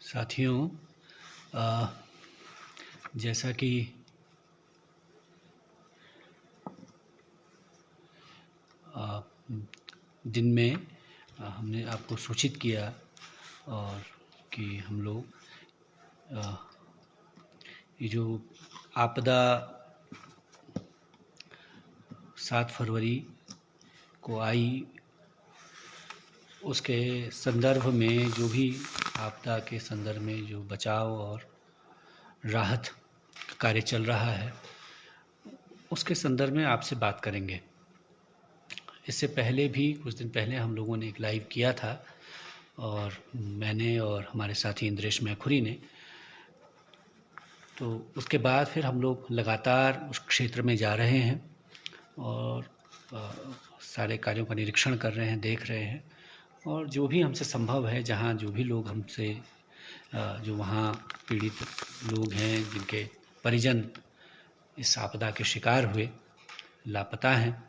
साथियों, जैसा कि दिन में हमने आपको सूचित किया और कि हम लोग ये जो आपदा 7 फरवरी को आई, उसके संदर्भ में जो भी आपदा के संदर्भ में जो बचाव और राहत कार्य चल रहा है, उसके संदर्भ में आपसे बात करेंगे। इससे पहले भी कुछ दिन पहले हम लोगों ने एक लाइव किया था और मैंने और हमारे साथी इंद्रेश मैखुरी ने, तो उसके बाद फिर हम लोग लगातार उस क्षेत्र में जा रहे हैं और सारे कार्यों का निरीक्षण कर रहे हैं, देख रहे हैं और जो भी हमसे संभव है, जहाँ जो भी लोग हमसे जो वहाँ पीड़ित लोग हैं, जिनके परिजन इस आपदा के शिकार हुए, लापता हैं,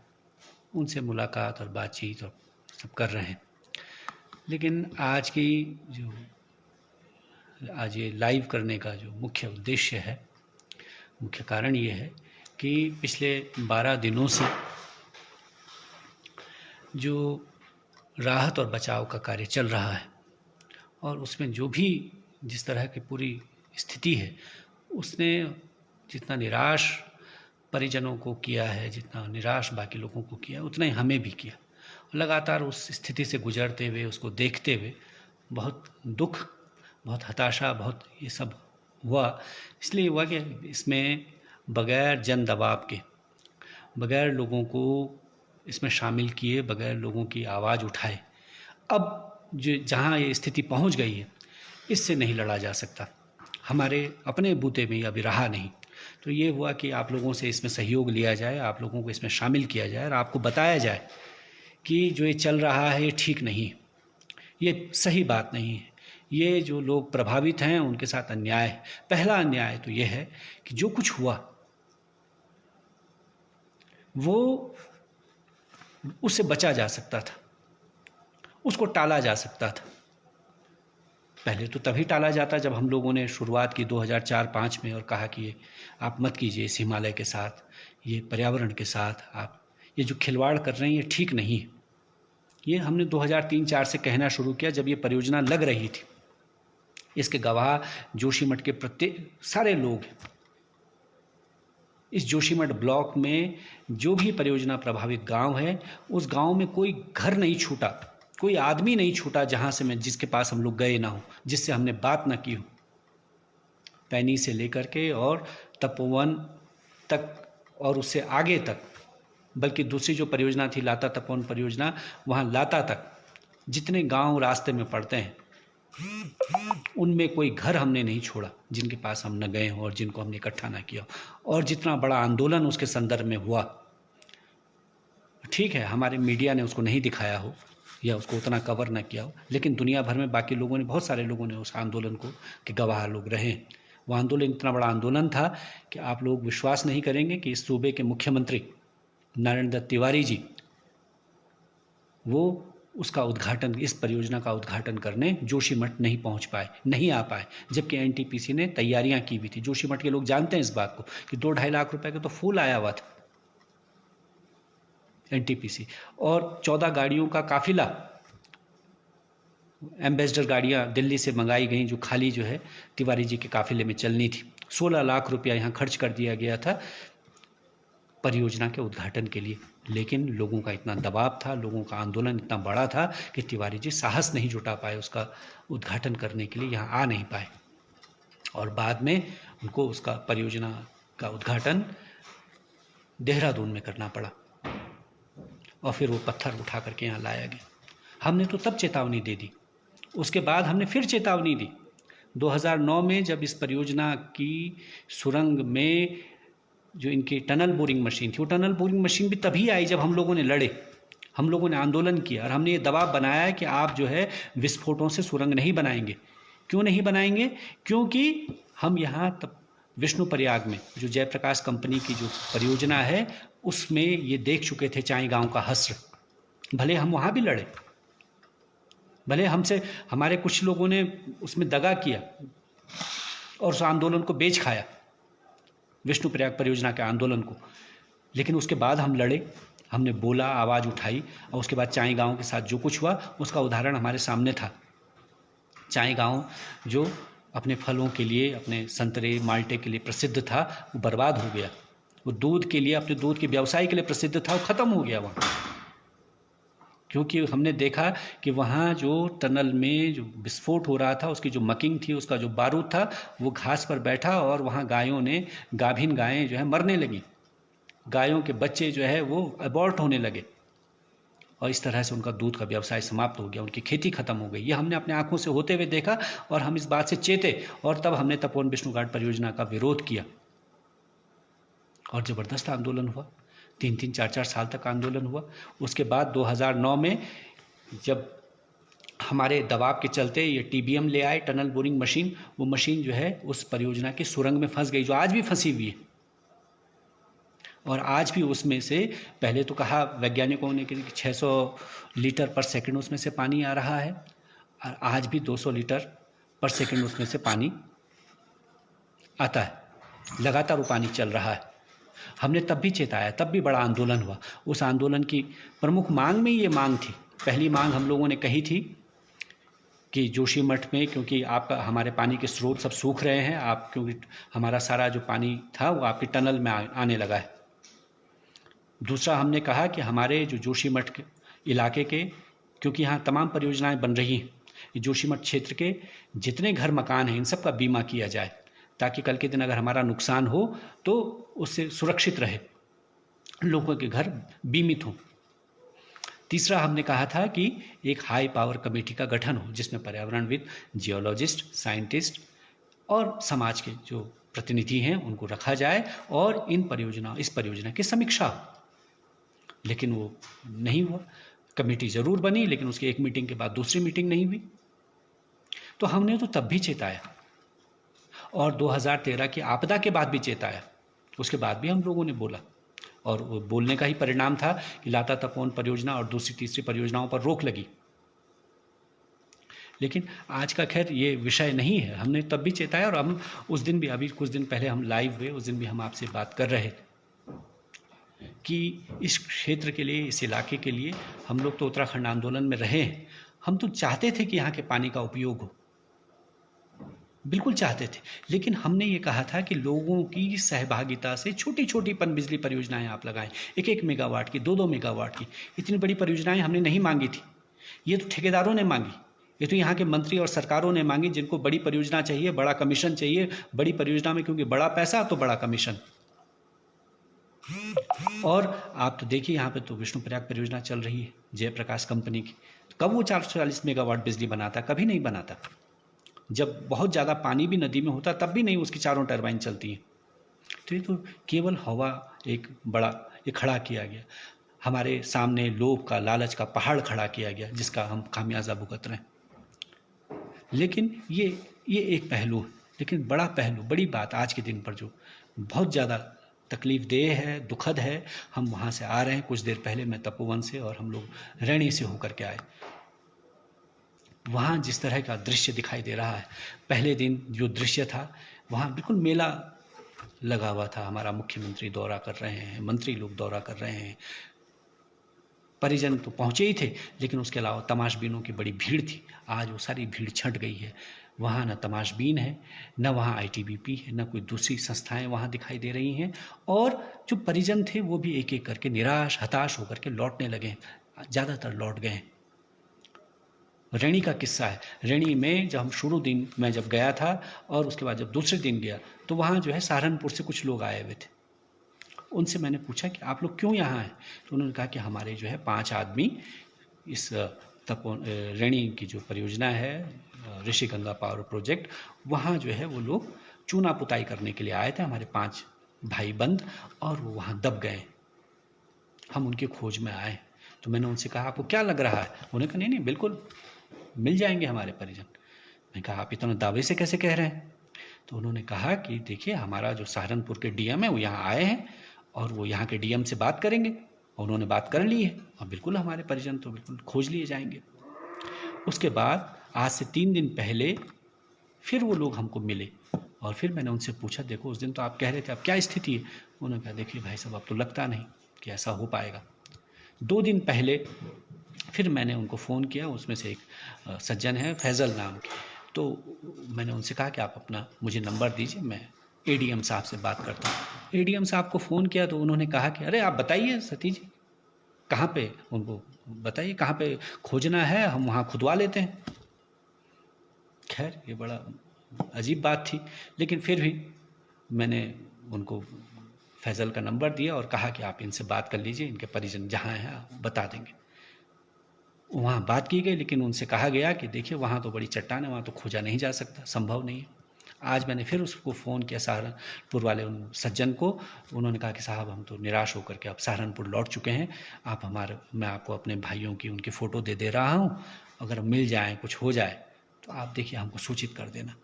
उनसे मुलाकात और बातचीत और सब कर रहे हैं। लेकिन आज ये लाइव करने का जो मुख्य उद्देश्य है, मुख्य कारण ये है कि पिछले 12 दिनों से जो राहत और बचाव का कार्य चल रहा है और उसमें जो भी जिस तरह की पूरी स्थिति है, उसने जितना निराश परिजनों को किया है, जितना निराश बाकी लोगों को किया, उतना ही हमें भी किया। लगातार उस स्थिति से गुजरते हुए, उसको देखते हुए बहुत दुख, बहुत हताशा, बहुत ये सब हुआ। इसलिए हुआ कि इसमें बगैर जन दबाव के, बगैर लोगों को इसमें शामिल किए, बगैर लोगों की आवाज़ उठाए, अब जो जहाँ ये स्थिति पहुँच गई है, इससे नहीं लड़ा जा सकता। हमारे अपने बूते में अभी रहा नहीं। तो ये हुआ कि आप लोगों से इसमें सहयोग लिया जाए, आप लोगों को इसमें शामिल किया जाए और आपको बताया जाए कि जो ये चल रहा है ये ठीक नहीं, ये सही बात नहीं है, ये जो लोग प्रभावित हैं उनके साथ अन्याय है। पहला अन्याय तो ये है कि जो कुछ हुआ वो उससे बचा जा सकता था, उसको टाला जा सकता था। पहले तो तभी टाला जाता जब हम लोगों ने शुरुआत की 2004-05 में और कहा कि ये आप मत कीजिए, इस हिमालय के साथ, ये पर्यावरण के साथ आप ये जो खिलवाड़ कर रहे हैं ये ठीक नहीं है। ये हमने 2003-04 से कहना शुरू किया जब ये परियोजना लग रही थी। इसके गवाह जोशीमठ के प्रत्येक सारे लोग हैं। इस जोशीमठ ब्लॉक में जो भी परियोजना प्रभावित गांव है, उस गांव में कोई घर नहीं छूटा, कोई आदमी नहीं छूटा जहां से जिसके पास हम लोग गए ना हो, जिससे हमने बात ना की हो। पैनी से लेकर के और तपोवन तक और उससे आगे तक, बल्कि दूसरी जो परियोजना थी लाता तपोवन परियोजना, वहां लाता तक जितने गांव रास्ते में पड़ते हैं, उनमें कोई घर हमने नहीं छोड़ा जिनके पास हम न गए हों और जिनको हमने इकट्ठा ना किया। और जितना बड़ा आंदोलन उसके संदर्भ में हुआ, ठीक है हमारे मीडिया ने उसको नहीं दिखाया हो या उसको उतना कवर ना किया हो, लेकिन दुनिया भर में बाकी लोगों ने, बहुत सारे लोगों ने उस आंदोलन को के गवाह लोग रहे। वो आंदोलन इतना बड़ा आंदोलन था कि आप लोग विश्वास नहीं करेंगे कि इस सूबे के मुख्यमंत्री नारायण दत्त तिवारी जी, वो उसका उद्घाटन, इस परियोजना का उद्घाटन करने जोशीमठ नहीं पहुंच पाए, नहीं आ पाए, जबकि एनटीपीसी ने तैयारियां की हुई थी। जोशीमठ के लोग जानते हैं इस बात को कि 2-2.5 लाख रुपए का तो फूल आया हुआ था एनटीपीसी, और 14 गाड़ियों का काफिला, एम्बेसडर गाड़ियां दिल्ली से मंगाई गई, जो खाली जो है तिवारी जी के काफिले में चलनी थी। 16 लाख रुपया यहाँ खर्च कर दिया गया था परियोजना के उद्घाटन के लिए। लेकिन लोगों का इतना दबाव था, लोगों का आंदोलन इतना बड़ा था कि तिवारी जी साहस नहीं जुटा पाए उसका उद्घाटन करने के लिए, यहाँ आ नहीं पाए। और बाद में उनको उसका परियोजना का उद्घाटन देहरादून में करना पड़ा और फिर वो पत्थर उठा करके यहाँ लाया गया। हमने तो तब चेतावनी दे दी, उसके बाद हमने फिर चेतावनी दी 2009 में, जब इस परियोजना की सुरंग में जो इनकी टनल बोरिंग मशीन थी, वो टनल बोरिंग मशीन भी तभी आई जब हम लोगों ने लड़े, हम लोगों ने आंदोलन किया और हमने ये दबाव बनाया कि आप जो है विस्फोटों से सुरंग नहीं बनाएंगे। क्यों नहीं बनाएंगे? क्योंकि हम यहाँ तब विष्णु प्रयाग में जो जयप्रकाश कंपनी की जो परियोजना है, उसमें ये देख चुके थे चाई गांव का हस्र। भले हम वहाँ भी लड़े, भले हमसे हमारे कुछ लोगों ने उसमें दगा किया और उस आंदोलन को बेच खाया, विष्णु प्रयाग परियोजना के आंदोलन को, लेकिन उसके बाद हम लड़े, हमने बोला, आवाज़ उठाई, और उसके बाद चाई गाँव के साथ जो कुछ हुआ उसका उदाहरण हमारे सामने था। चाई गाँव जो अपने फलों के लिए, अपने संतरे माल्टे के लिए प्रसिद्ध था, वो बर्बाद हो गया। वो दूध के लिए, अपने दूध के व्यवसाय के लिए प्रसिद्ध था, वो ख़त्म हो गया वहाँ, क्योंकि हमने देखा कि वहाँ जो टनल में जो विस्फोट हो रहा था, उसकी जो मकिंग थी, उसका जो बारूद था, वो घास पर बैठा और वहाँ गायों ने, गाभिन गायें जो है मरने लगी, गायों के बच्चे जो है वो अबॉर्ट होने लगे, और इस तरह से उनका दूध का व्यवसाय समाप्त हो गया, उनकी खेती खत्म हो गई। ये हमने अपने आंखों से होते हुए देखा और हम इस बात से चेते, और तब हमने तपोवन विष्णु घाट परियोजना का विरोध किया और ज़बरदस्त आंदोलन हुआ। 3-3, 4-4 साल तक आंदोलन हुआ। उसके बाद 2009 में जब हमारे दबाव के चलते ये TBM ले आए, टनल बोरिंग मशीन, वो मशीन जो है उस परियोजना की सुरंग में फंस गई, जो आज भी फंसी हुई है। और आज भी उसमें से, पहले तो कहा वैज्ञानिकों ने कि 600 लीटर पर सेकंड उसमें से पानी आ रहा है, और आज भी 200 लीटर पर सेकंड उसमें से पानी आता है, लगातार वो पानी चल रहा है। हमने तब भी चेताया, तब भी बड़ा आंदोलन हुआ। उस आंदोलन की प्रमुख मांग में ये मांग थी, पहली मांग हम लोगों ने कही थी कि जोशीमठ में, क्योंकि आप हमारे पानी के स्रोत सब सूख रहे हैं, आप क्योंकि हमारा सारा जो पानी था वो आपकी टनल में आने लगा है। दूसरा हमने कहा कि हमारे जो जोशीमठ के इलाके के, क्योंकि यहाँ तमाम परियोजनाएं बन रही हैं, जोशीमठ क्षेत्र के जितने घर मकान हैं इन सब का बीमा किया जाए, ताकि कल के दिन अगर हमारा नुकसान हो तो उससे सुरक्षित रहे, लोगों के घर बीमित हों। तीसरा हमने कहा था कि एक हाई पावर कमेटी का गठन हो, जिसमें पर्यावरणविद, जियोलॉजिस्ट, साइंटिस्ट और समाज के जो प्रतिनिधि हैं उनको रखा जाए और इस परियोजना की समीक्षा हो। लेकिन वो नहीं हुआ। कमेटी जरूर बनी, लेकिन उसकी एक मीटिंग के बाद दूसरी मीटिंग नहीं हुई। तो हमने तो तब भी चेताया, और 2013 की आपदा के बाद भी चेताया, उसके बाद भी हम लोगों ने बोला, और वो बोलने का ही परिणाम था कि लाता तपोवन परियोजना और दूसरी तीसरी परियोजनाओं पर रोक लगी। लेकिन आज का खैर ये विषय नहीं है, हमने तब भी चेताया, और हम उस दिन भी, अभी कुछ दिन पहले हम लाइव हुए, उस दिन भी हम आपसे बात कर रहे थे कि इस क्षेत्र के लिए, इस इलाके के लिए, हम लोग तो उत्तराखंड आंदोलन में रहे हैं, हम तो चाहते थे कि यहाँ के पानी का उपयोग हो, बिल्कुल चाहते थे, लेकिन हमने ये कहा था कि लोगों की सहभागिता से छोटी छोटी पनबिजली परियोजनाएं आप लगाएं, 1-1 मेगावाट की, 2-2 मेगावाट की। इतनी बड़ी परियोजनाएं हमने नहीं मांगी थी, ये तो ठेकेदारों ने मांगी, ये तो यहाँ के मंत्री और सरकारों ने मांगी, जिनको बड़ी परियोजना चाहिए, बड़ा कमीशन चाहिए, बड़ी परियोजना में क्योंकि बड़ा पैसा तो बड़ा कमीशन। और आप तो देखिए यहाँ पे तो विष्णु प्रयाग परियोजना चल रही है जयप्रकाश कंपनी की, कब वो 440 मेगावाट बिजली बनाता? कभी नहीं बनाता। जब बहुत ज़्यादा पानी भी नदी में होता तब भी नहीं उसकी चारों टरबाइन चलती हैं। तो ये तो केवल हवा एक बड़ा ये खड़ा किया गया, हमारे सामने लोभ का, लालच का पहाड़ खड़ा किया गया, जिसका हम खामियाजा भुगत रहे हैं। लेकिन ये एक पहलू है, लेकिन बड़ा पहलू, बड़ी बात आज के दिन पर जो बहुत ज़्यादा तकलीफ देह है, दुखद है, हम वहाँ से आ रहे हैं। कुछ देर पहले मैं तपोवन से और हम लोग रैणी से होकर के आए। वहाँ जिस तरह का दृश्य दिखाई दे रहा है, पहले दिन जो दृश्य था, वहाँ बिल्कुल मेला लगा हुआ था। हमारा मुख्यमंत्री दौरा कर रहे हैं, मंत्री लोग दौरा कर रहे हैं, परिजन तो पहुँचे ही थे, लेकिन उसके अलावा तमाशबीनों की बड़ी भीड़ थी। आज वो सारी भीड़ छंट गई है, वहाँ न तमाशबीन है, न वहाँ ITBP है, न कोई दूसरी संस्थाएं वहाँ दिखाई दे रही हैं। और जो परिजन थे वो भी एक एक करके निराश, हताश होकर के लौटने लगे, ज़्यादातर लौट गए। रैणी का किस्सा है, रैणी में जब हम शुरू दिन मैं जब गया था और उसके बाद जब दूसरे दिन गया तो वहाँ जो है सहारनपुर से कुछ लोग आए हुए थे। उनसे मैंने पूछा कि आप लोग क्यों यहाँ हैं? तो उन्होंने कहा कि हमारे जो है 5 आदमी इस रैणी की जो परियोजना है, ऋषि गंगा पावर प्रोजेक्ट, वहाँ जो है वो लोग चूना पुताई करने के लिए आए थे, हमारे 5 भाई बंद, और वो वहाँ दब गए। हम उनकी खोज में आए। तो मैंने उनसे कहा आपको क्या लग रहा है? उन्होंने कहा नहीं बिल्कुल मिल जाएंगे हमारे परिजन। मैंने कहा आप इतना दावे से कैसे कह रहे हैं? तो उन्होंने कहा कि देखिए हमारा जो सहारनपुर के DM है वो यहाँ आए हैं और वो यहाँ के DM से बात करेंगे। उन्होंने बात कर ली है और बिल्कुल हमारे परिजन तो बिल्कुल खोज लिए जाएंगे। उसके बाद आज से 3 दिन पहले फिर वो लोग हमको मिले और फिर मैंने उनसे पूछा, देखो उस दिन तो आप कह रहे थे, अब क्या स्थिति है? उन्होंने कहा, देखिए भाई साहब, अब तो लगता नहीं कि ऐसा हो पाएगा। 2 दिन पहले फिर मैंने उनको फ़ोन किया, उसमें से एक सज्जन है फैज़ल नाम के, तो मैंने उनसे कहा कि आप अपना मुझे नंबर दीजिए, मैं एडीएम साहब से बात करता हूँ। एडीएम साहब को फ़ोन किया तो उन्होंने कहा कि अरे आप बताइए सतीश जी, कहाँ पे, उनको बताइए कहाँ पे खोजना है, हम वहाँ खुदवा लेते हैं। खैर ये बड़ा अजीब बात थी, लेकिन फिर भी मैंने उनको फैज़ल का नंबर दिया और कहा कि आप इनसे बात कर लीजिए, इनके परिजन जहाँ हैं बता देंगे। वहाँ बात की गई, लेकिन उनसे कहा गया कि देखिए वहाँ तो बड़ी चट्टान है, वहाँ तो खोजा नहीं जा सकता, संभव नहीं है। आज मैंने फिर उसको फ़ोन किया सहारनपुर वाले उन सज्जन को, उन्होंने कहा कि साहब हम तो निराश होकर के अब सहारनपुर लौट चुके हैं, आप मैं आपको अपने भाइयों की उनकी फ़ोटो दे रहा हूँ, अगर मिल जाए, कुछ हो जाए तो आप देखिए हमको सूचित कर देना।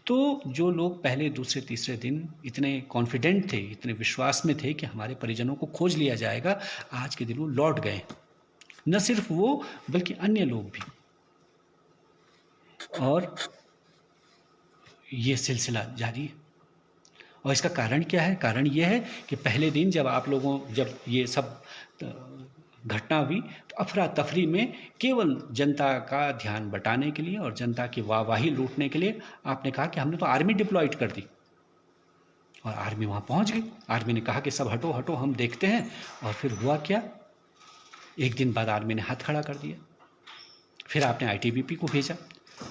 तो जो लोग पहले दूसरे तीसरे दिन इतने कॉन्फिडेंट थे, इतने विश्वास में थे कि हमारे परिजनों को खोज लिया जाएगा, आज के दिन वो लौट गए। न सिर्फ वो बल्कि अन्य लोग भी। और ये सिलसिला जारी है। और इसका कारण क्या है? कारण ये है कि पहले दिन जब ये सब घटना हुई तो अफरा तफरी में केवल जनता का ध्यान बटाने के लिए और जनता की वाहवाही लूटने के लिए आपने कहा कि हमने तो आर्मी डिप्लॉयड कर दी, और आर्मी वहां पहुंच गई। आर्मी ने कहा कि सब हटो हटो, हम देखते हैं। और फिर हुआ क्या? एक दिन बाद आर्मी ने हाथ खड़ा कर दिया। फिर आपने आईटीबीपी को भेजा,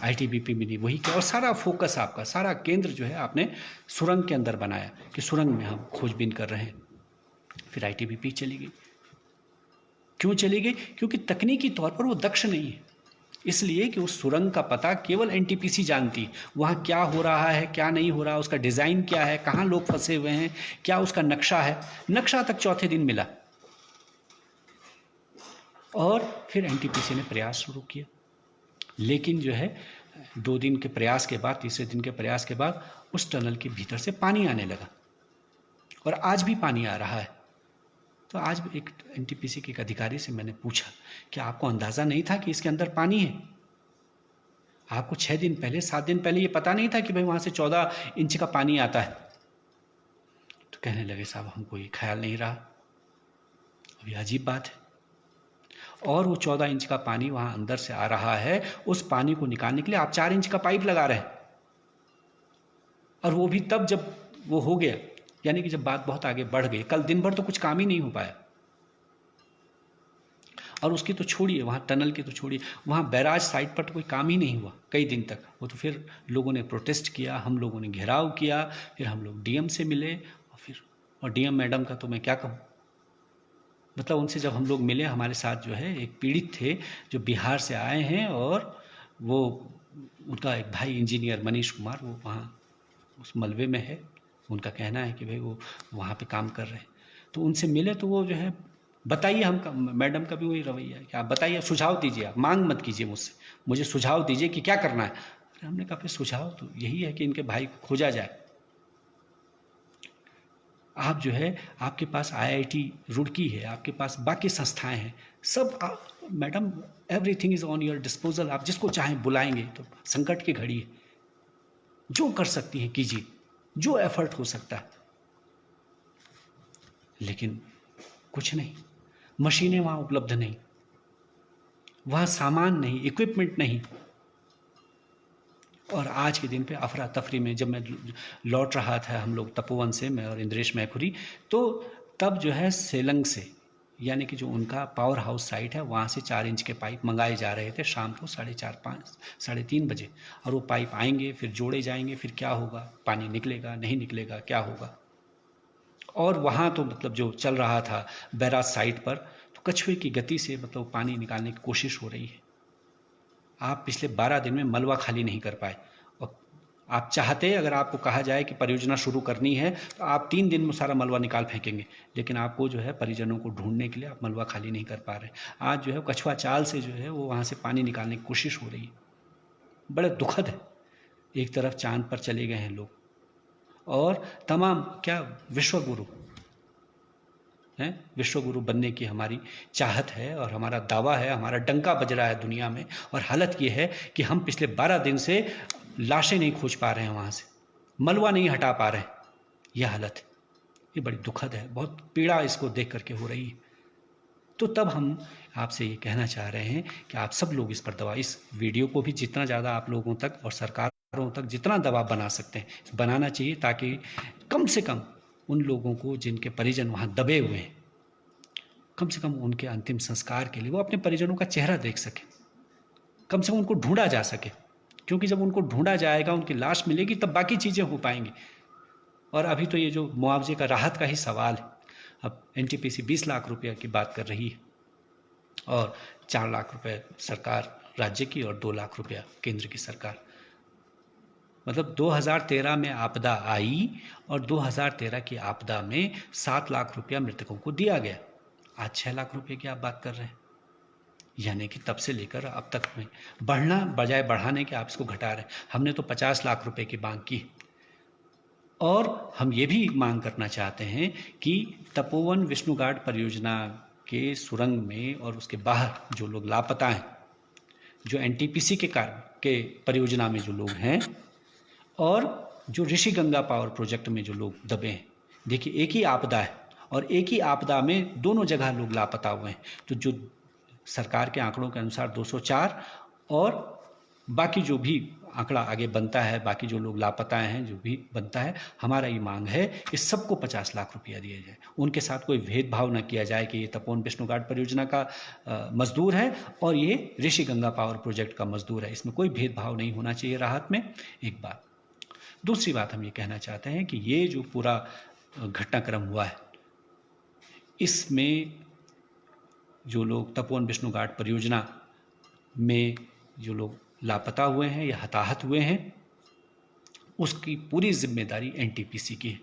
आईटीबीपी में नहीं वही किया, और सारा फोकस आपका, सारा केंद्र जो है आपने सुरंग के अंदर बनाया कि सुरंग में हम खोजबीन कर रहे हैं। फिर आईटीबीपी चली गई। क्यों चली गई? क्योंकि तकनीकी तौर पर वो दक्ष नहीं है, इसलिए कि उस सुरंग का पता केवल एनटीपीसी जानती, वहां क्या हो रहा है, क्या नहीं हो रहा, उसका डिजाइन क्या है, कहां लोग फंसे हुए हैं, क्या उसका नक्शा है। नक्शा तक चौथे दिन मिला, और फिर एनटीपीसी ने प्रयास शुरू किया। लेकिन जो है 2 दिन के प्रयास के बाद, तीसरे दिन के प्रयास के बाद उस टनल के भीतर से पानी आने लगा, और आज भी पानी आ रहा है। तो आज एक एनटीपीसी के एक अधिकारी से मैंने पूछा कि आपको अंदाजा नहीं था कि इसके अंदर पानी है? आपको 6 दिन पहले, 7 दिन पहले ये पता नहीं था कि भाई वहां से 14 इंच का पानी आता है? तो कहने लगे साहब हमको ये ख्याल नहीं रहा। अब ये अजीब बात है। और वो 14 इंच का पानी वहां अंदर से आ रहा है, उस पानी को निकालने के लिए आप 4 इंच का पाइप लगा रहे हैं, और वो भी तब जब वो हो गया, यानी कि जब बात बहुत आगे बढ़ गई। कल दिन भर तो कुछ काम ही नहीं हो पाया। और उसकी तो छोड़िए, वहाँ टनल की तो छोड़िए, वहाँ बैराज साइट पर तो कोई काम ही नहीं हुआ कई दिन तक। वो तो फिर लोगों ने प्रोटेस्ट किया, हम लोगों ने घेराव किया, फिर हम लोग डीएम से मिले, और डीएम मैडम का तो मैं क्या कहूँ, मतलब उनसे जब हम लोग मिले, हमारे साथ जो है एक पीड़ित थे जो बिहार से आए हैं, और वो उनका एक भाई इंजीनियर मनीष कुमार, वो वहाँ उस मलबे में है। उनका कहना है कि भाई वो वहाँ पे काम कर रहे हैं। तो उनसे मिले तो वो जो है, बताइए, हम मैडम का भी वही रवैया है कि आप बताइए, सुझाव दीजिए, आप मांग मत कीजिए मुझसे, मुझे सुझाव दीजिए कि क्या करना है। अरे हमने कहा फिर सुझाव तो यही है कि इनके भाई को खोजा जाए। आप जो है, आपके पास आईआईटी रुड़की है, आपके पास बाकी संस्थाएं हैं, सब madam everything is on your disposal, आप जिसको चाहें बुलाएंगे। तो संकट की घड़ी है, जो कर सकती हैं कीजिए, जो एफर्ट हो सकता है। लेकिन कुछ नहीं, मशीनें वहां उपलब्ध नहीं, वहां सामान नहीं, इक्विपमेंट नहीं। और आज के दिन पे अफरा तफरी में जब मैं लौट रहा था, हम लोग तपोवन से, मैं और इंद्रेश मैखुरी, तो तब जो है सेलंग से, यानी कि जो उनका पावर हाउस साइट है, वहाँ से 4 इंच के पाइप मंगाए जा रहे थे शाम को 4:30, 5, 3:30 बजे। और वो पाइप आएंगे, फिर जोड़े जाएंगे, फिर क्या होगा, पानी निकलेगा नहीं निकलेगा, क्या होगा। और वहाँ तो मतलब जो चल रहा था बैराज साइट पर, तो कछुए की गति से मतलब पानी निकालने की कोशिश हो रही है। आप पिछले 12 दिन में मलबा खाली नहीं कर पाए, और आप चाहते, अगर आपको कहा जाए कि परियोजना शुरू करनी है, तो आप 3 दिन में सारा मलबा निकाल फेंकेंगे, लेकिन आपको जो है परिजनों को ढूंढने के लिए आप मलबा खाली नहीं कर पा रहे। आज जो है कछुआ चाल से जो है वो वहाँ से पानी निकालने की कोशिश हो रही है। बड़े दुखद है। एक तरफ चांद पर चले गए हैं लोग, और तमाम क्या विश्व गुरु हैं, विश्वगुरु बनने की हमारी चाहत है और हमारा दावा है, हमारा डंका बज रहा है दुनिया में। और हालत ये है कि हम पिछले 12 दिन से लाशें नहीं खोज पा रहे हैं, वहाँ से मलबा नहीं हटा पा रहे हैं। यह हालत है, ये बड़ी दुखद है, बहुत पीड़ा इसको देख करके हो रही है। तो तब हम आपसे ये कहना चाह रहे हैं कि आप सब लोग इस पर दबाव, इस वीडियो को भी जितना ज़्यादा आप लोगों तक और सरकारों तक जितना दबाव बना सकते हैं बनाना चाहिए, ताकि कम से कम उन लोगों को जिनके परिजन वहाँ दबे हुए हैं, कम से कम उनके अंतिम संस्कार के लिए वो अपने परिजनों का चेहरा देख सके, कम से कम उनको ढूंढा जा सके। क्योंकि जब उनको ढूंढा जाएगा, उनकी लाश मिलेगी, तब बाकी चीज़ें हो पाएंगी। और अभी तो ये जो मुआवजे का, राहत का ही सवाल है। अब एनटीपीसी 20 लाख रुपए की बात कर रही है और 4 लाख रुपए सरकार राज्य की और 2 लाख रुपया केंद्र की सरकार। मतलब 2013 में आपदा आई और 2013 की आपदा में 7 लाख रुपया मृतकों को दिया गया। आज 6 लाख रुपए की आप बात कर रहे हैं, यानी कि तब से लेकर अब तक में बढ़ना बजाय बढ़ाने के आप इसको घटा रहे हैं। हमने तो 50 लाख रुपए की मांग की और हम ये भी मांग करना चाहते हैं कि तपोवन विष्णु घाट परियोजना के सुरंग में और उसके बाहर जो लोग लापता हैं, जो एनटीपीसी के परियोजना में जो लोग हैं और जो ऋषिगंगा पावर प्रोजेक्ट में जो लोग दबे हैं, देखिए एक ही आपदा है और एक ही आपदा में दोनों जगह लोग लापता हुए हैं। तो जो सरकार के आंकड़ों के अनुसार 204 और बाकी जो भी आंकड़ा आगे बनता है, बाकी जो लोग लापता हैं जो भी बनता है, हमारा ये मांग है कि सबको 50 लाख रुपया दिया जाए। उनके साथ कोई भेदभाव न किया जाए कि ये तपोवन विष्णु घाट परियोजना का मजदूर है और ये ऋषिगंगा पावर प्रोजेक्ट का मजदूर है, इसमें कोई भेदभाव नहीं होना चाहिए राहत में। एक बात। दूसरी बात हम ये कहना चाहते हैं कि ये जो पूरा घटनाक्रम हुआ है, इसमें जो लोग तपोवन विष्णु घाट परियोजना में जो लोग लापता हुए हैं या हताहत हुए हैं, उसकी पूरी जिम्मेदारी एनटीपीसी की है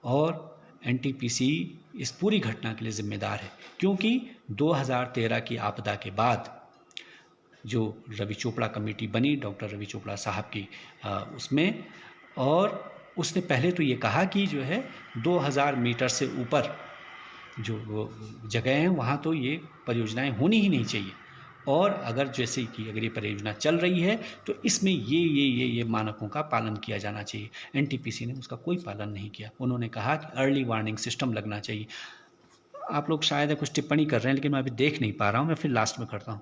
और एनटीपीसी इस पूरी घटना के लिए जिम्मेदार है। क्योंकि 2013 की आपदा के बाद जो रवि चोपड़ा कमेटी बनी, डॉक्टर रवि चोपड़ा साहब की उसमें, और उसने पहले तो ये कहा कि जो है 2000 मीटर से ऊपर जो जगह हैं वहाँ तो ये परियोजनाएं होनी ही नहीं चाहिए। और अगर जैसे कि अगर ये परियोजना चल रही है तो इसमें ये मानकों का पालन किया जाना चाहिए। एनटीपीसी ने उसका कोई पालन नहीं किया। उन्होंने कहा कि अर्ली वार्निंग सिस्टम लगना चाहिए। आप लोग शायद कुछ टिप्पणी कर रहे हैं, लेकिन मैं अभी देख नहीं पा रहा हूँ, मैं फिर लास्ट में करता हूँ,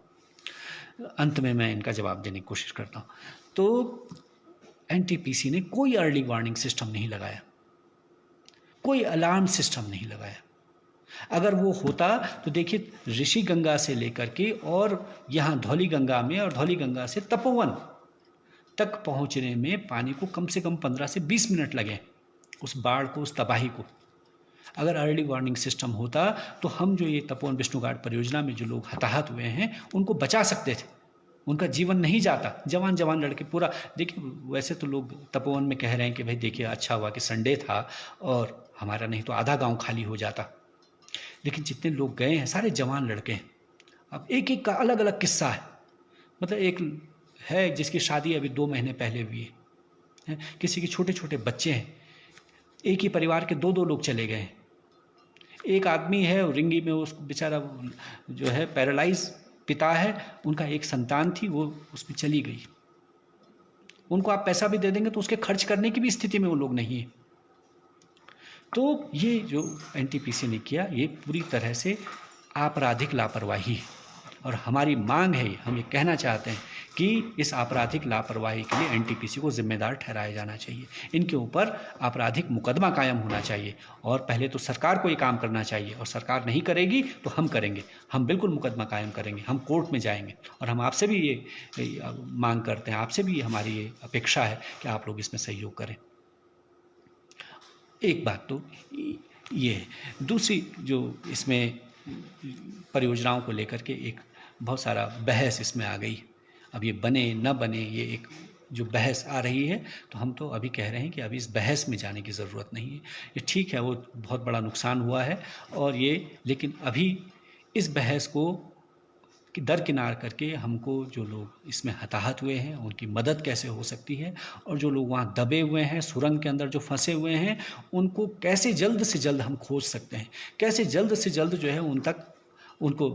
अंत में मैं इनका जवाब देने की कोशिश करता हूँ। तो एनटीपीसी ने कोई अर्ली वार्निंग सिस्टम नहीं लगाया, कोई अलार्म सिस्टम नहीं लगाया। अगर वो होता तो देखिए ऋषिगंगा से लेकर के और यहाँ धौलीगंगा में और धौलीगंगा से तपोवन तक पहुँचने में पानी को कम से कम 15 से 20 मिनट लगे, उस बाढ़ को, उस तबाही को। अगर अर्ली वार्निंग सिस्टम होता तो हम जो ये तपोवन विष्णु घाट परियोजना में जो लोग हताहत हुए हैं उनको बचा सकते थे, उनका जीवन नहीं जाता। जवान जवान लड़के पूरा, देखिए वैसे तो लोग तपोवन में कह रहे हैं कि भाई देखिए अच्छा हुआ कि संडे था और हमारा नहीं तो आधा गाँव खाली हो जाता, लेकिन जितने लोग गए हैं सारे जवान लड़के हैं। अब एक एक का अलग अलग किस्सा है। मतलब एक है जिसकी शादी अभी 2 महीने पहले हुई है, किसी के छोटे छोटे बच्चे हैं, एक ही परिवार के 2-2 लोग चले गए हैं। एक आदमी है रिंगी में, उसको बेचारा जो है पैरालाइज पिता है, उनका एक संतान थी, वो उसमें चली गई। उनको आप पैसा भी दे देंगे तो उसके खर्च करने की भी स्थिति में वो लोग नहीं है। तो ये जो एनटीपीसी ने किया ये पूरी तरह से आपराधिक लापरवाही है और हमारी मांग है, हम ये कहना चाहते हैं कि इस आपराधिक लापरवाही के लिए एनटीपीसी को जिम्मेदार ठहराया जाना चाहिए। इनके ऊपर आपराधिक मुकदमा कायम होना चाहिए और पहले तो सरकार को ये काम करना चाहिए, और सरकार नहीं करेगी तो हम करेंगे, हम बिल्कुल मुकदमा कायम करेंगे, हम कोर्ट में जाएंगे। और हम आपसे भी ये मांग करते हैं, आपसे भी हमारी ये अपेक्षा है कि आप लोग इसमें सहयोग करें। एक बात तो ये है। दूसरी जो इसमें परियोजनाओं को लेकर के एक बहुत सारा बहस इसमें आ गई। अब ये बने न बने, ये एक जो बहस आ रही है, तो हम तो अभी कह रहे हैं कि अभी इस बहस में जाने की ज़रूरत नहीं है। ये ठीक है, वो बहुत बड़ा नुकसान हुआ है और ये, लेकिन अभी इस बहस को कि दरकिनार करके हमको जो लोग इसमें हताहत हुए हैं उनकी मदद कैसे हो सकती है, और जो लोग वहाँ दबे हुए हैं, सुरंग के अंदर जो फंसे हुए हैं, उनको कैसे जल्द से जल्द हम खोज सकते हैं, कैसे जल्द से जल्द जो है उनको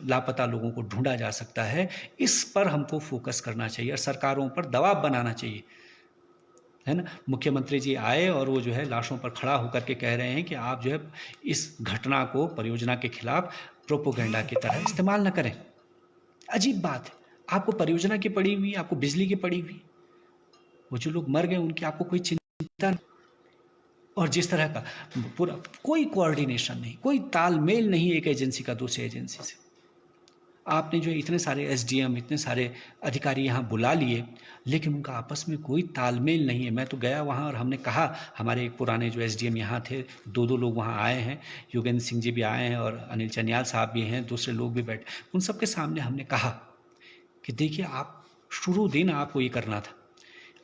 लापता लोगों को ढूंढा जा सकता है। इस पर हमको फोकस करना चाहिए और सरकारों पर दबाव बनाना चाहिए, है ना। मुख्यमंत्री जी आए और वो जो है लाशों पर खड़ा होकर के कह रहे हैं कि आप जो है इस घटना को, परियोजना के खिलाफ प्रोपोगंडा की तरह इस्तेमाल न करें। अजीब बात है, आपको परियोजना की पड़ी हुई, आपको बिजली की पड़ी हुई, वो जो लोग मर गए उनकी आपको कोई चिंता नहीं। और जिस तरह का पूरा कोई कोऑर्डिनेशन नहीं, कोई तालमेल नहीं एक एजेंसी का दूसरी एजेंसी से। आपने जो इतने सारे एसडीएम, इतने सारे अधिकारी यहाँ बुला लिए, लेकिन उनका आपस में कोई तालमेल नहीं है। मैं तो गया वहाँ और हमने कहा, हमारे एक पुराने जो एसडीएम यहाँ थे, दो लोग वहाँ आए हैं, योगेंद्र सिंह जी भी आए हैं और अनिल चनियाल साहब भी हैं, दूसरे लोग भी बैठे, उन सबके सामने हमने कहा कि देखिए, आप शुरू दिन आपको ये करना था,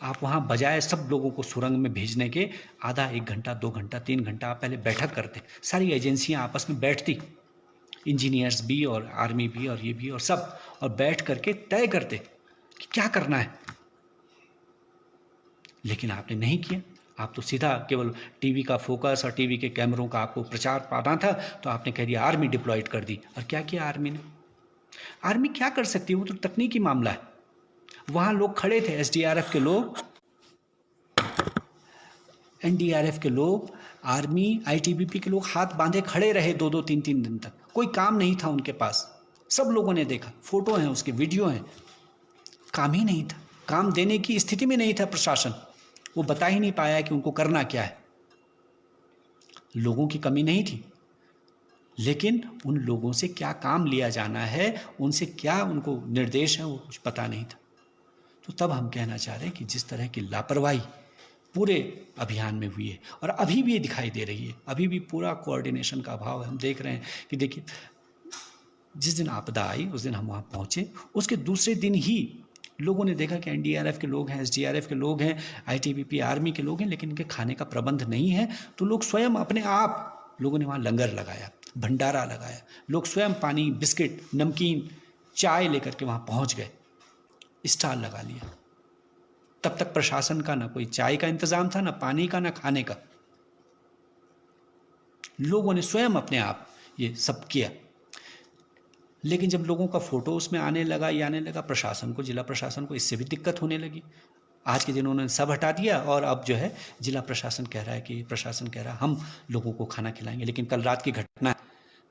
आप वहाँ बजाय सब लोगों को सुरंग में भेजने के आधा 1 घंटा 2 घंटा 3 घंटा आप पहले बैठक करते, सारी एजेंसियाँ आपस में बैठती, इंजीनियर्स भी और आर्मी भी और ये भी और सब, और बैठ करके तय करते कि क्या करना है। लेकिन आपने नहीं किया, आप तो सीधा केवल टीवी का फोकस और टीवी के कैमरों का आपको प्रचार पाना था, तो आपने कह दिया आर्मी डिप्लॉयड कर दी। और क्या किया आर्मी ने? आर्मी क्या कर सकती है, वो तो तकनीकी मामला है। वहां लोग खड़े थे, एसडीआरएफ के लोग, एनडीआरएफ के लोग, आर्मी, आईटीबीपी के लोग हाथ बांधे खड़े रहे 2-2 3-3 दिन तक, कोई काम नहीं था उनके पास। सब लोगों ने देखा, फोटो हैं उसके, वीडियो हैं, काम ही नहीं था, काम देने की स्थिति में नहीं था प्रशासन, वो बता ही नहीं पाया कि उनको करना क्या है। लोगों की कमी नहीं थी, लेकिन उन लोगों से क्या काम लिया जाना है, उनसे क्या उनको निर्देश है, वो कुछ पता नहीं था। तो तब हम कहना चाह रहे हैं कि जिस तरह की लापरवाही पूरे अभियान में हुई है और अभी भी दिखाई दे रही है, अभी भी पूरा कोऑर्डिनेशन का अभाव है। हम देख रहे हैं कि देखिए, जिस दिन आपदा आई उस दिन हम वहाँ पहुँचे, उसके दूसरे दिन ही लोगों ने देखा कि एनडीआरएफ के लोग हैं, एसडीआरएफ के लोग हैं, आईटीबीपी आर्मी के लोग हैं, लेकिन इनके खाने का प्रबंध नहीं है। तो लोग स्वयं अपने आप, लोगों ने वहाँ लंगर लगाया, भंडारा लगाया, लोग स्वयं पानी, बिस्किट, नमकीन, चाय लेकर के वहाँ पहुँच गए, स्टॉल लगा लिया। तब तक प्रशासन का ना कोई चाय का इंतजाम था, ना पानी का, ना खाने का। लोगों ने स्वयं अपने आप ये सब किया। लेकिन जब लोगों का फोटो उसमें आने लगा, प्रशासन को, जिला प्रशासन को इससे भी दिक्कत होने लगी। आज के दिन उन्होंने सब हटा दिया और अब जो है जिला प्रशासन कह रहा है कि प्रशासन कह रहा है हम लोगों को खाना खिलाएंगे। लेकिन कल रात की घटना है,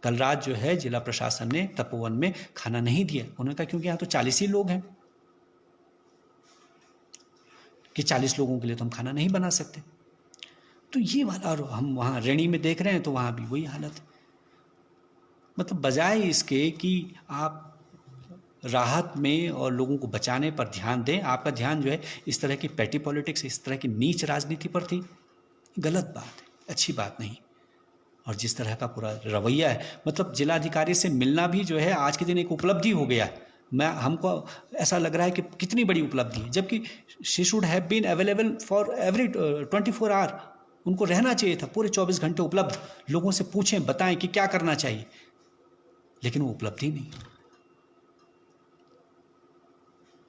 कल रात जो है जिला प्रशासन ने तपोवन में खाना नहीं दिया। उन्होंने कहा क्योंकि यहाँ तो 40 ही लोग हैं, कि 40 लोगों के लिए तो हम खाना नहीं बना सकते। तो ये वाला, और हम वहाँ रेणी में देख रहे हैं तो वहाँ भी वही हालत है। मतलब बजाय इसके कि आप राहत में और लोगों को बचाने पर ध्यान दें, आपका ध्यान जो है इस तरह की पैटी पॉलिटिक्स, इस तरह की नीच राजनीति पर थी। गलत बात है, अच्छी बात नहीं। और जिस तरह का पूरा रवैया है, मतलब जिलाधिकारी से मिलना भी जो है आज के दिन एक उपलब्धि हो गया है। हमको ऐसा लग रहा है कि कितनी बड़ी उपलब्धि है, जबकि she should have been available for every 24 hour. उनको रहना चाहिए था पूरे 24 घंटे उपलब्ध, लोगों से पूछें, बताएं कि क्या करना चाहिए, लेकिन वो उपलब्धि नहीं।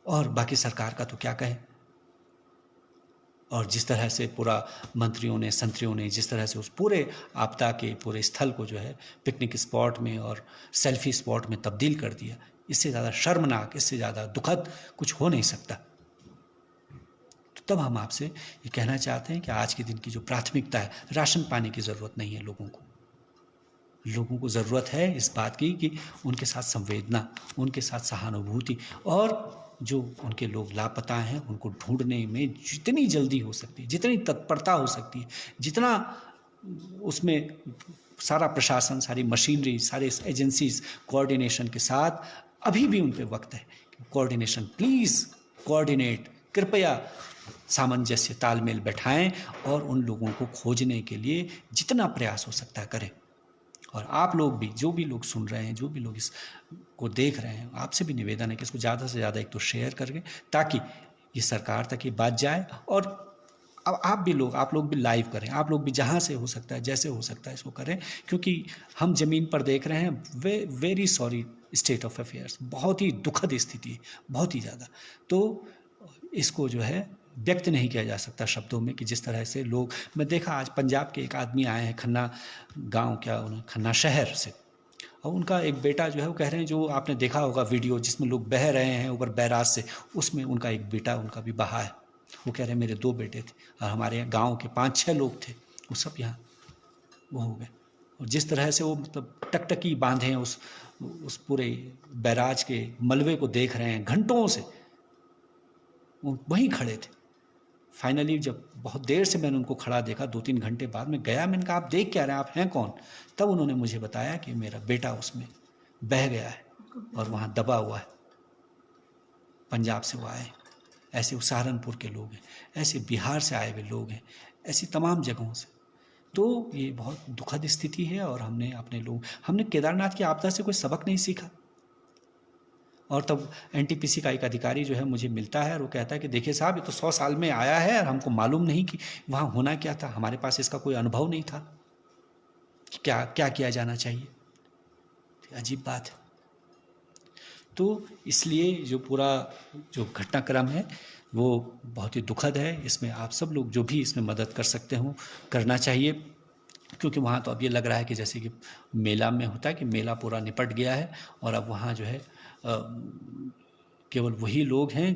और बाकी सरकार का तो क्या कहें। और जिस तरह से पूरा मंत्रियों ने, संतरियों ने जिस तरह से उस पूरे आपदा के पूरे स्थल को जो है पिकनिक स्पॉट में और सेल्फी स्पॉट में तब्दील कर दिया, इससे ज़्यादा शर्मनाक, इससे ज़्यादा दुखद कुछ हो नहीं सकता। तो तब हम आपसे ये कहना चाहते हैं कि आज के दिन की जो प्राथमिकता है, राशन पाने की ज़रूरत नहीं है लोगों को। लोगों को ज़रूरत है इस बात की कि उनके साथ संवेदना, उनके साथ सहानुभूति, और जो उनके लोग लापता हैं उनको ढूंढने में जितनी जल्दी हो सकती है, जितनी तत्परता हो सकती है, जितना उसमें सारा प्रशासन, सारी मशीनरी, सारे एजेंसीज कोऑर्डिनेशन के साथ, अभी भी उन पे वक्त है। कोऑर्डिनेशन, प्लीज़ कोऑर्डिनेट, कृपया सामंजस्य, तालमेल बैठाएं और उन लोगों को खोजने के लिए जितना प्रयास हो सकता है करें। और आप लोग भी, जो भी लोग सुन रहे हैं, जो भी लोग इसको देख रहे हैं, आपसे भी निवेदन है कि इसको ज़्यादा से ज़्यादा एक तो शेयर करके, ताकि ये सरकार तक ये बात जाए। और अब आप लोग भी लाइव करें, आप लोग भी जहाँ से हो सकता है, जैसे हो सकता है इसको करें, क्योंकि हम ज़मीन पर देख रहे हैं। Very sorry, state of affairs, बहुत ही दुखद स्थिति, बहुत ही ज़्यादा। तो इसको जो है व्यक्त नहीं किया जा सकता शब्दों में कि जिस तरह से लोग, मैं देखा आज पंजाब के एक आदमी आए हैं खन्ना गांव, क्या खन्ना शहर से, और उनका एक बेटा जो है वो कह रहे हैं, जो आपने देखा होगा वीडियो जिसमें लोग बह रहे हैं ऊपर बैराज से, उसमें उनका एक बेटा उनका भी बहा है। वो कह रहे हैं मेरे 2 बेटे थे और हमारे गांव के 5-6 लोग थे, वो सब यहाँ वो हो गए। और जिस तरह से वो मतलब टकटकी बांधे हैं उस पूरे बैराज के मलबे को देख रहे हैं, घंटों से वो वहीं खड़े थे। फाइनली जब बहुत देर से मैंने उनको खड़ा देखा, 2-3 घंटे बाद मैं गया, मैंने कहा आप देख क्या रहे हैं, आप हैं कौन? तब उन्होंने मुझे बताया कि मेरा बेटा उसमें बह गया है और वहाँ दबा हुआ है, पंजाब से वो आए। ऐसे सहारनपुर के लोग हैं, ऐसे बिहार से आए हुए लोग हैं, ऐसी तमाम जगहों से। तो ये बहुत दुखद स्थिति है। और हमने केदारनाथ की आपदा से कोई सबक नहीं सीखा। और तब एनटीपीसी का एक अधिकारी जो है मुझे मिलता है और वो कहता है कि देखिए साहब, ये तो 100 साल में आया है और हमको मालूम नहीं कि वहाँ होना क्या था, हमारे पास इसका कोई अनुभव नहीं था कि क्या क्या किया जाना चाहिए। अजीब बात है। तो इसलिए जो पूरा जो घटनाक्रम है वो बहुत ही दुखद है। इसमें आप सब लोग जो भी इसमें मदद कर सकते हो करना चाहिए, क्योंकि वहाँ तो अब ये लग रहा है कि जैसे कि मेला में होता है कि मेला पूरा निपट गया है और अब वहाँ जो है केवल वही लोग हैं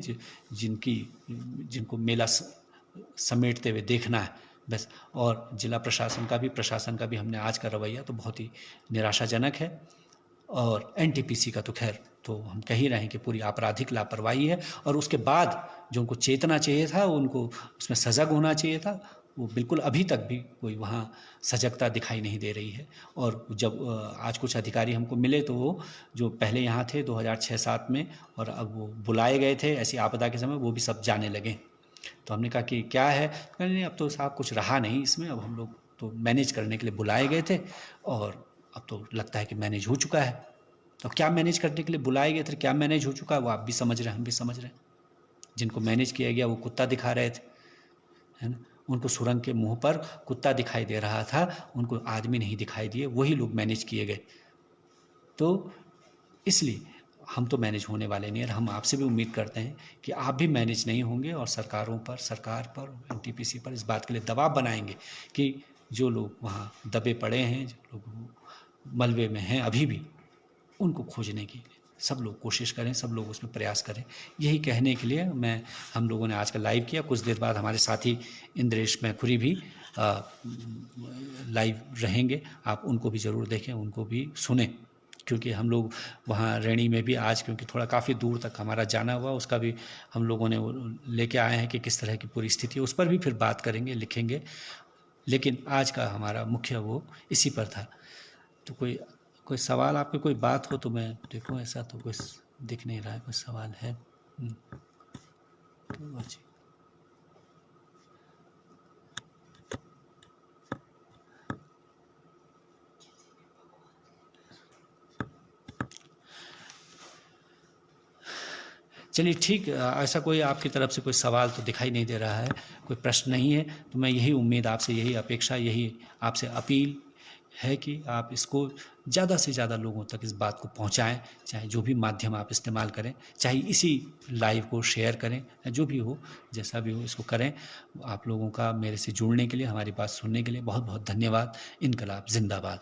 जिनको मेला समेटते हुए देखना है बस। और जिला प्रशासन का भी हमने आज का रवैया तो बहुत ही निराशाजनक है। और एनटीपीसी का तो खैर तो हम कह ही रहे हैं कि पूरी आपराधिक लापरवाही है। और उसके बाद जो उनको चेतना चाहिए था, उनको उसमें सजग होना चाहिए था, वो बिल्कुल अभी तक भी कोई वहाँ सजगता दिखाई नहीं दे रही है। और जब आज कुछ अधिकारी हमको मिले तो वो जो पहले यहाँ थे 2006-07 में और अब वो बुलाए गए थे ऐसी आपदा के समय, वो भी सब जाने लगे। तो हमने कहा कि क्या है, नहीं अब तो साहब कुछ रहा नहीं इसमें, अब हम लोग तो मैनेज करने के लिए बुलाए गए थे और अब तो लगता है कि मैनेज हो चुका है। तो क्या मैनेज करने के लिए बुलाए गए थे, क्या मैनेज हो चुका है, वो आप भी समझ रहे हैं, हम भी समझ रहे हैं। जिनको मैनेज किया गया वो कुत्ता दिखा रहे थे, है ना, उनको सुरंग के मुंह पर कुत्ता दिखाई दे रहा था, उनको आदमी नहीं दिखाई दिए, वही लोग मैनेज किए गए। तो इसलिए हम तो मैनेज होने वाले नहीं, और हम आपसे भी उम्मीद करते हैं कि आप भी मैनेज नहीं होंगे और सरकार पर एनटीपीसी पर इस बात के लिए दबाव बनाएंगे कि जो लोग वहाँ दबे पड़े हैं, जो लोग मलबे में हैं अभी भी, उनको खोजने की सब लोग कोशिश करें, सब लोग उसमें प्रयास करें। यही कहने के लिए हम लोगों ने आज का लाइव किया। कुछ देर बाद हमारे साथी इंद्रेश मैखुरी भी लाइव रहेंगे, आप उनको भी ज़रूर देखें, उनको भी सुने, क्योंकि हम लोग वहाँ रैणी में भी आज, क्योंकि थोड़ा काफ़ी दूर तक हमारा जाना हुआ, उसका भी हम लोगों ने लेके आए हैं कि किस तरह की पूरी स्थिति है, उस पर भी फिर बात करेंगे, लिखेंगे। लेकिन आज का हमारा मुख्य वो इसी पर था। तो कोई सवाल, आपके कोई बात हो तो मैं देखूं, ऐसा तो कुछ दिख नहीं रहा है, कोई सवाल है? तो अच्छी चलिए ठीक, ऐसा कोई आपकी तरफ से कोई सवाल तो दिखाई नहीं दे रहा है, कोई प्रश्न नहीं है, तो मैं यही उम्मीद आपसे, यही अपेक्षा, यही आपसे अपील है कि आप इसको ज़्यादा से ज़्यादा लोगों तक इस बात को पहुंचाएं, चाहे जो भी माध्यम आप इस्तेमाल करें, चाहे इसी लाइव को शेयर करें, जो भी हो, जैसा भी हो इसको करें। आप लोगों का मेरे से जुड़ने के लिए, हमारी बात सुनने के लिए बहुत बहुत धन्यवाद। इनकलाब जिंदाबाद।